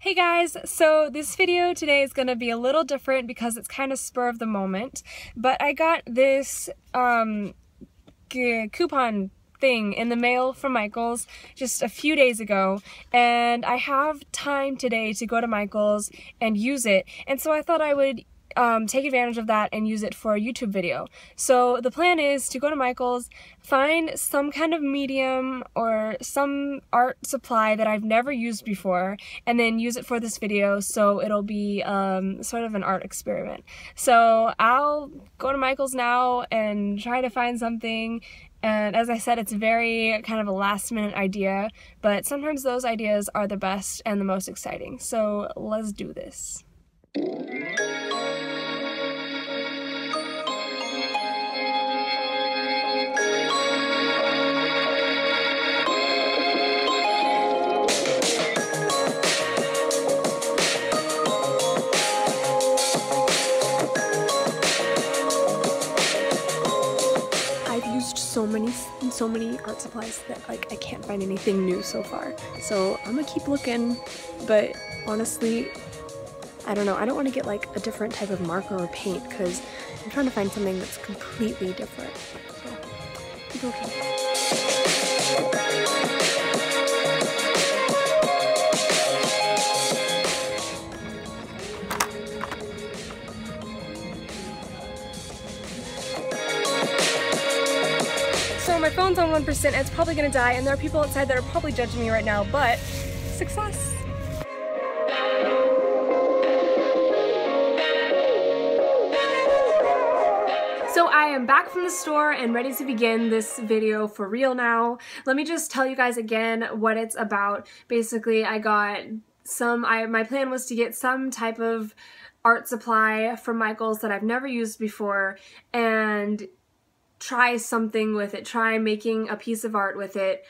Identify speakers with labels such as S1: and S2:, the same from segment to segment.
S1: Hey guys, so this video today is going to be a little different because it's kind of spur of the moment, but I got this coupon thing in the mail from Michael's just a few days ago, and I have time today to go to Michael's and use it, and so I thought I would take advantage of that and use it for a YouTube video. So the plan is to go to Michael's, find some kind of medium or some art supply that I've never used before, and then use it for this video, so it'll be sort of an art experiment. So I'll go to Michael's now and try to find something. And as I said, it's very kind of a last minute idea, but sometimes those ideas are the best and the most exciting. So let's do this. So many art supplies that I can't find anything new so far. So I'm gonna keep looking, but honestly, I don't know. I don't want to get like a different type of marker or paint because I'm trying to find something that's completely different. So keep looking. So my phone's on 1% and it's probably gonna die, and there are people outside that are probably judging me right now, but success! So I am back from the store and ready to begin this video for real now. Let me just tell you guys again what it's about. Basically, I got my plan was to get some type of art supply from Michael's that I've never used before and try something with it, try making a piece of art with it.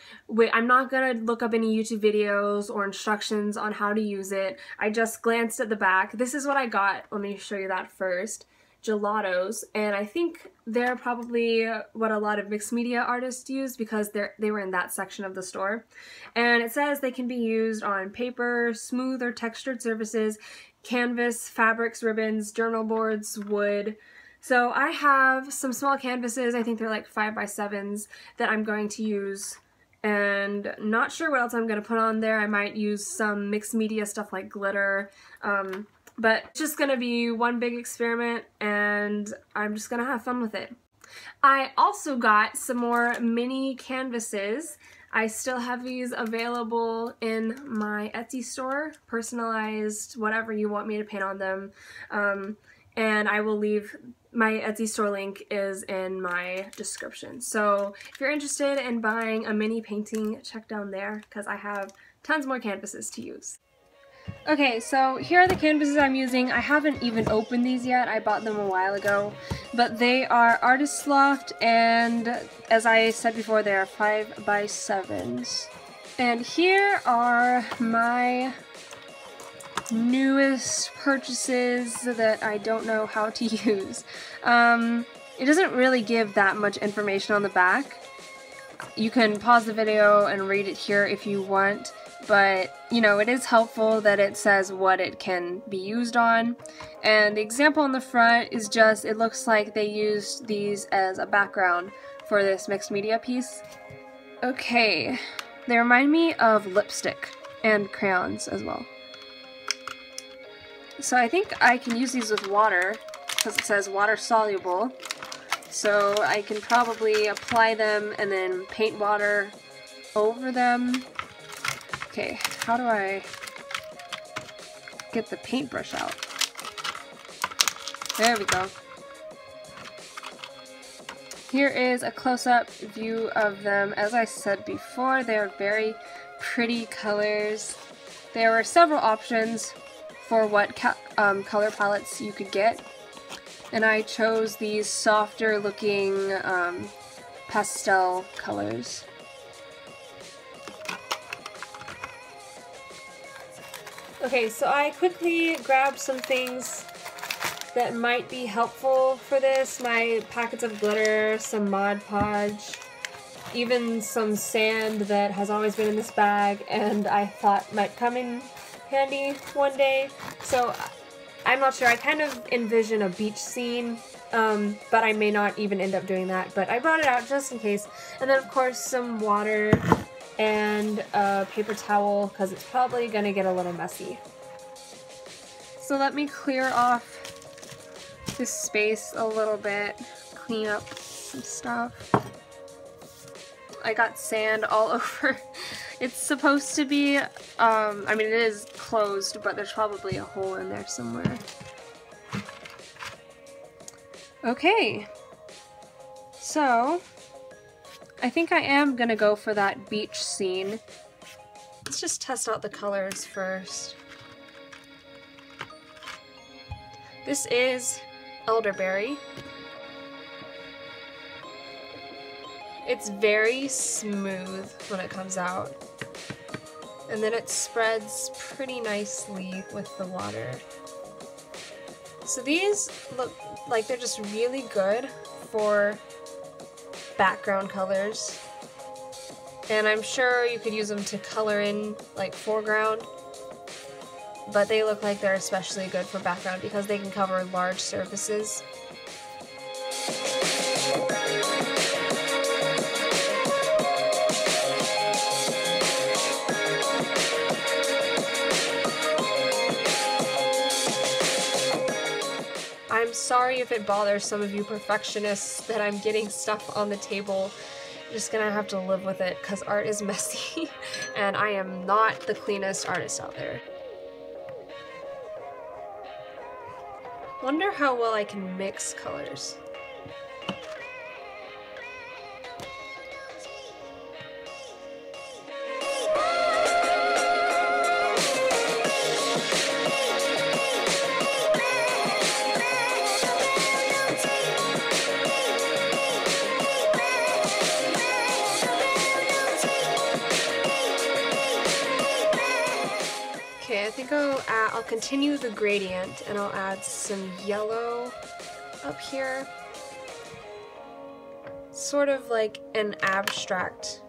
S1: I'm not gonna look up any YouTube videos or instructions on how to use it. I just glanced at the back. This is what I got. Let me show you that first. Gelatos, and I think they're probably what a lot of mixed media artists use because they were in that section of the store. And it says they can be used on paper, smooth or textured surfaces, canvas, fabrics, ribbons, journal boards, wood. So I have some small canvases, I think they're like 5x7s, that I'm going to use, and not sure what else I'm going to put on there. I might use some mixed media stuff like glitter, but it's just going to be one big experiment, and I'm just going to have fun with it. I also got some more mini canvases. I still have these available in my Etsy store, personalized, whatever you want me to paint on them, and I will leave my Etsy store link is in my description. So if you're interested in buying a mini painting, check down there because I have tons more canvases to use. Okay, so here are the canvases I'm using. I haven't even opened these yet. I bought them a while ago, but they are Artist Loft, and as I said before, they are 5x7s. And here are my newest purchases that I don't know how to use. It doesn't really give that much information on the back. You can pause the video and read it here if you want, but you know, it is helpful that it says what it can be used on. And the example on the front is just, it looks like they used these as a background for this mixed media piece. Okay, they remind me of lipstick and crayons as well. So I think I can use these with water because it says water soluble. So I can probably apply them and then paint water over them. Okay, how do I get the paintbrush out? There we go. Here is a close-up view of them. As I said before, they are very pretty colors. There were several options for what color palettes you could get, and I chose these softer looking pastel colors. Okay, so I quickly grabbed some things that might be helpful for this. My packets of glitter, some Mod Podge, even some sand that has always been in this bag and I thought might come in handy one day. So I'm not sure. I kind of envision a beach scene, but I may not even end up doing that. But I brought it out just in case. And then, of course, some water and a paper towel because it's probably going to get a little messy. So let me clear off this space a little bit, clean up some stuff. I got sand all over. It's supposed to be, I mean, it is closed, but there's probably a hole in there somewhere. Okay, so I think I am gonna go for that beach scene. Let's just test out the colors first. This is elderberry. It's very smooth when it comes out, and then it spreads pretty nicely with the water. So these look like they're just really good for background colors, and I'm sure you could use them to color in like foreground, but they look like they're especially good for background because they can cover large surfaces. I'm sorry if it bothers some of you perfectionists that I'm getting stuff on the table. You're just gonna have to live with it because art is messy and I am not the cleanest artist out there. Wonder how well I can mix colors. Okay, I think I'll continue the gradient and I'll add some yellow up here. Sort of like an abstract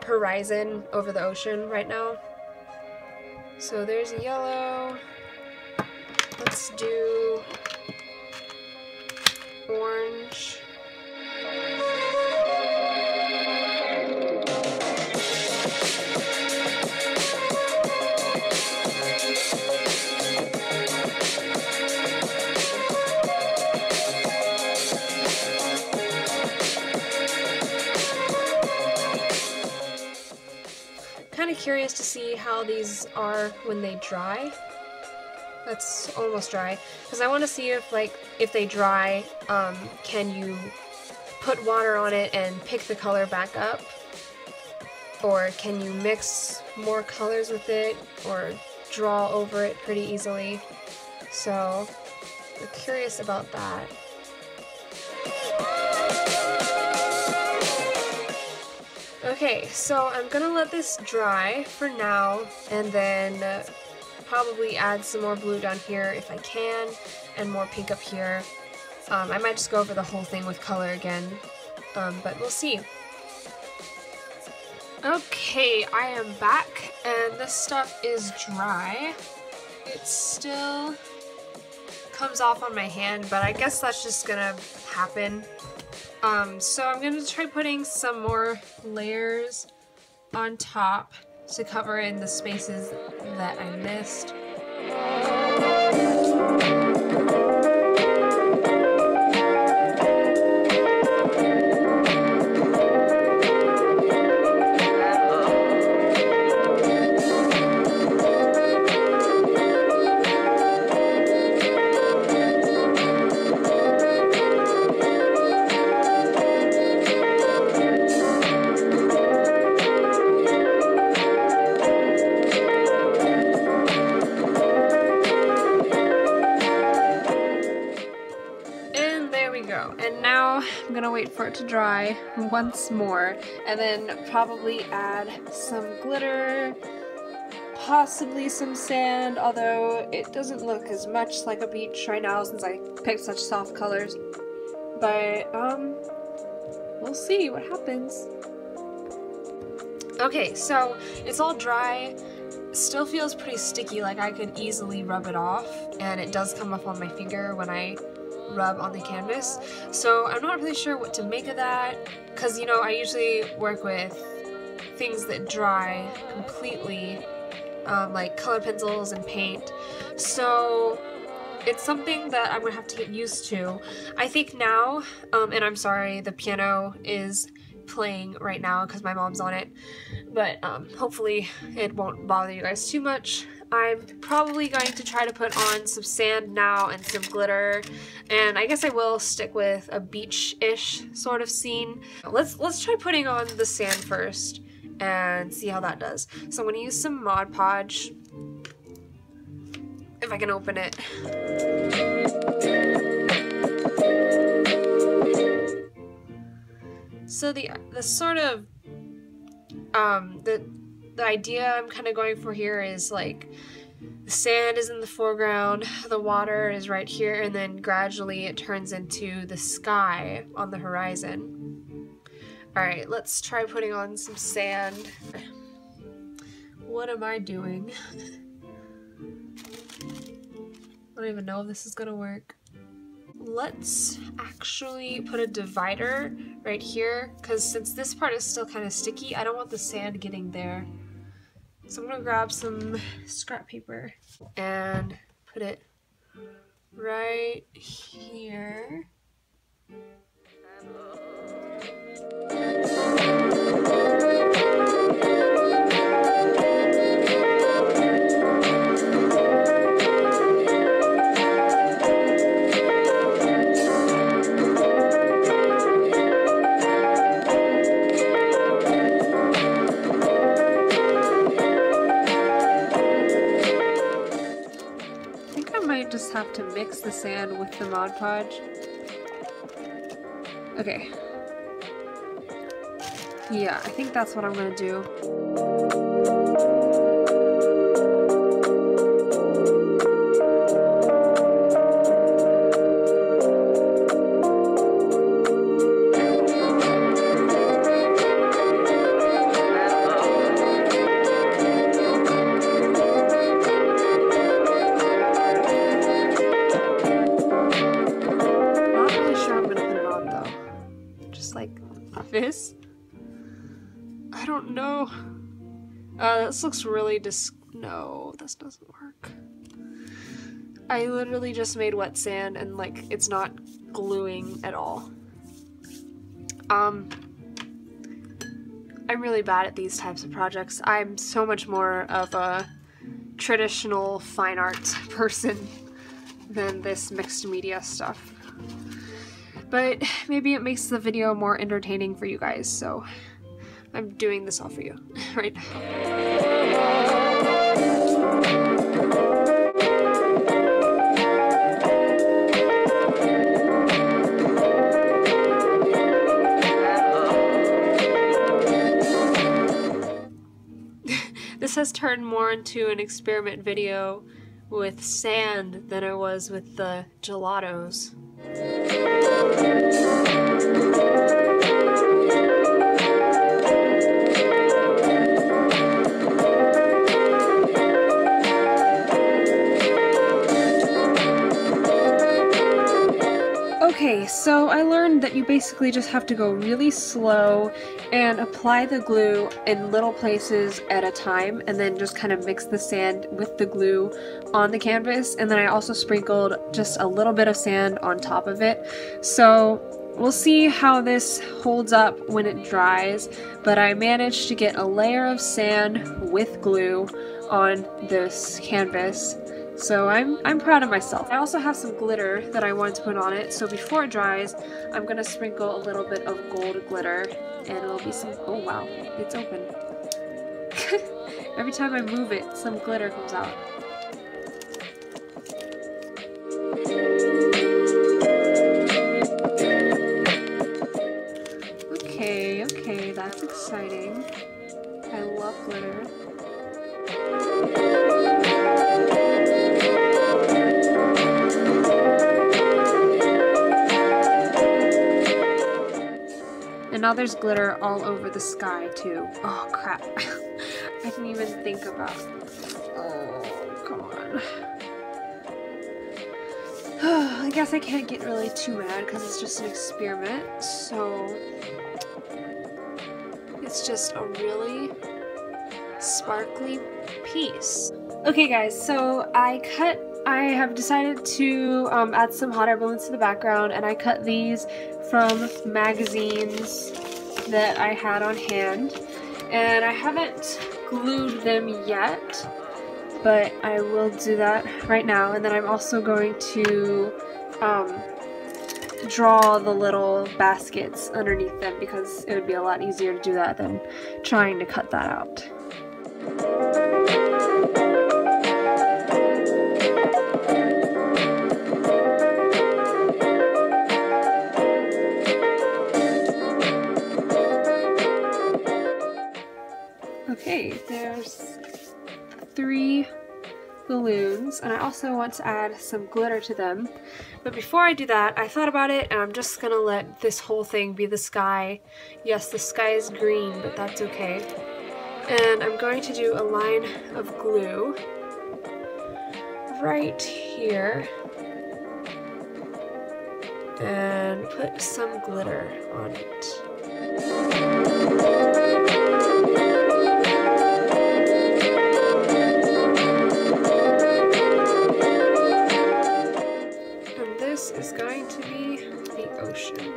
S1: horizon over the ocean right now. So there's yellow. Let's do orange. Kind of curious to see how these are when they dry. That's almost dry, because I want to see if they dry, can you put water on it and pick the color back up, or can you mix more colors with it or draw over it pretty easily. So I'm curious about that. Okay, so I'm gonna let this dry for now, and then probably add some more blue down here if I can, and more pink up here. I might just go over the whole thing with color again, but we'll see. Okay, I am back, and this stuff is dry. It still comes off on my hand, but I guess that's just gonna happen. So I'm gonna try putting some more layers on top to cover in the spaces that I missed. And now I'm gonna wait for it to dry once more, and then probably add some glitter, possibly some sand, although it doesn't look as much like a beach right now since I picked such soft colors. But we'll see what happens. Okay, so it's all dry. Still feels pretty sticky, like I could easily rub it off, and it does come up on my finger when I rub on the canvas. So I'm not really sure what to make of that, because, you know, I usually work with things that dry completely, like color pencils and paint. So it's something that I'm gonna have to get used to. I think now, and I'm sorry, the piano is playing right now because my mom's on it, but hopefully it won't bother you guys too much. I'm probably going to try to put on some sand now and some glitter, and I guess I will stick with a beach-ish sort of scene. Let's try putting on the sand first and see how that does. So I'm going to use some Mod Podge, if I can open it. So the sort of the idea I'm kind of going for here is like the sand is in the foreground, the water is right here, and then gradually it turns into the sky on the horizon. Alright, let's try putting on some sand. What am I doing? I don't even know if this is gonna work. Let's actually put a divider right here, because since this part is still kind of sticky, I don't want the sand getting there. So I'm gonna grab some scrap paper and put it right here. Just have to mix the sand with the Mod Podge. Okay. Yeah, I think that's what I'm gonna do. This? I don't know. This looks really no, this doesn't work. I literally just made wet sand and like it's not gluing at all. I'm really bad at these types of projects. I'm so much more of a traditional fine art person than this mixed media stuff. But maybe it makes the video more entertaining for you guys, so I'm doing this all for you right now. This has turned more into an experiment video with sand than it was with the gelatos. Okay, so I learned that you basically just have to go really slow and apply the glue in little places at a time, and then just kind of mix the sand with the glue on the canvas, and then I also sprinkled just a little bit of sand on top of it. So we'll see how this holds up when it dries, but I managed to get a layer of sand with glue on this canvas. So I'm proud of myself. I also have some glitter that I wanted to put on it, so before it dries, I'm gonna sprinkle a little bit of gold glitter, and it'll be some, oh wow, it's open. Every time I move it, some glitter comes out. Okay, that's exciting. I love glitter. And now there's glitter all over the sky too. Oh crap. I didn't even think about it. Oh, come on. I guess I can't get really too mad because it's just an experiment, so it's just a really sparkly piece. Okay guys, so I have decided to add some hot air balloons to the background, and I cut these from magazines that I had on hand, and I haven't glued them yet, but I will do that right now. And then I'm also going to draw the little baskets underneath them because it would be a lot easier to do that than trying to cut that out. Okay, there's 3 balloons, and I also want to add some glitter to them. But before I do that, I thought about it, and I'm just gonna let this whole thing be the sky. Yes, the sky is green, but that's okay. And I'm going to do a line of glue right here and put some glitter on it. Is going to be the ocean.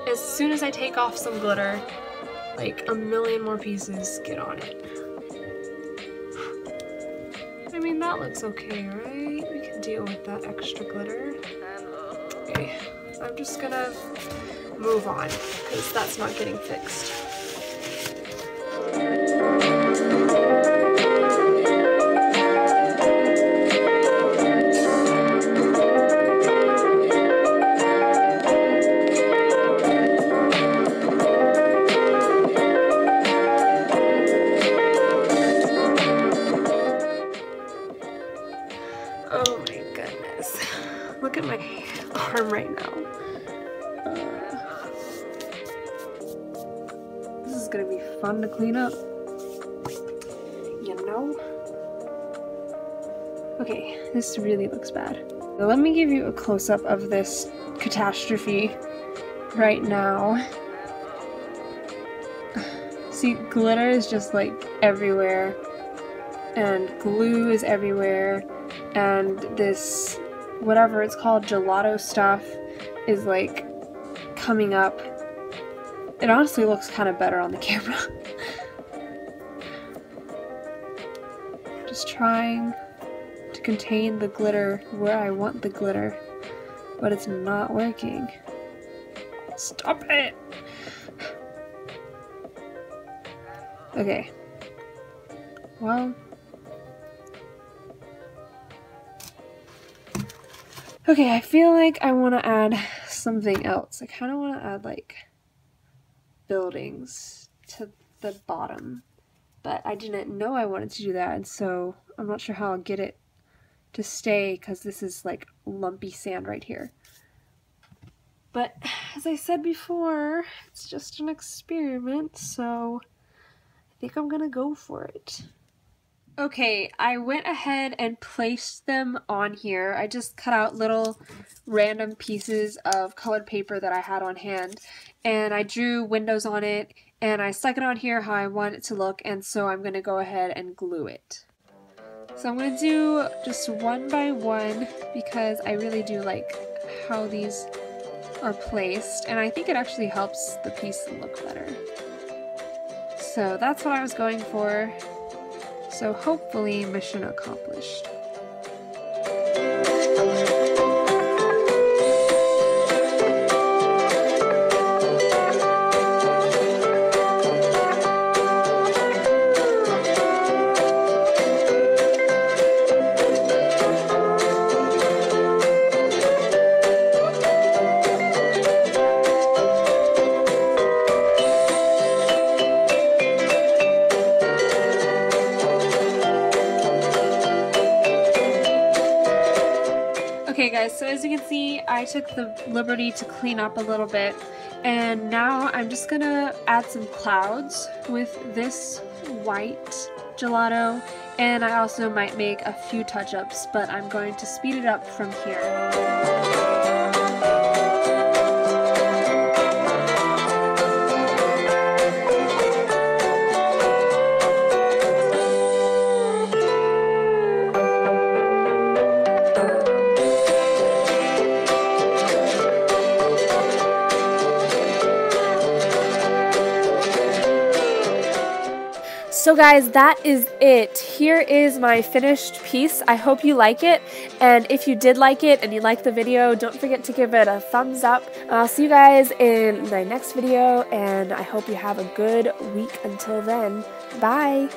S1: As soon as I take off some glitter, like a million more pieces get on it. I mean, that looks okay, right? We can deal with that extra glitter. Okay, I'm just gonna move on because that's not getting fixed. Oh my goodness. Look at my arm right now. This is gonna be fun to clean up. You know? Okay, this really looks bad. Now let me give you a close-up of this catastrophe right now. See, glitter is just like everywhere, and glue is everywhere, and this, whatever it's called, gelato stuff is like coming up. It honestly looks kind of better on the camera. Just trying to contain the glitter where I want the glitter, but it's not working. Stop it! Okay. Well. Okay, I feel like I want to add something else. I kind of want to add like buildings to the bottom, but I didn't know I wanted to do that, and so I'm not sure how I'll get it to stay because this is like lumpy sand right here. But as I said before, it's just an experiment, so I think I'm gonna go for it. Okay, I went ahead and placed them on here. I just cut out little random pieces of colored paper that I had on hand, and I drew windows on it, and I stuck it on here how I want it to look, and so I'm going to go ahead and glue it. So I'm going to do just one by one because I really do like how these are placed, and I think it actually helps the piece look better. So that's what I was going for. So hopefully mission accomplished. Okay guys, so as you can see, I took the liberty to clean up a little bit, and now I'm just gonna add some clouds with this white gelato, and I also might make a few touch-ups, but I'm going to speed it up from here. So guys, that is it. Here is my finished piece. I hope you like it, and if you did like it and you liked the video, don't forget to give it a thumbs up. I'll see you guys in my next video, and I hope you have a good week until then. Bye!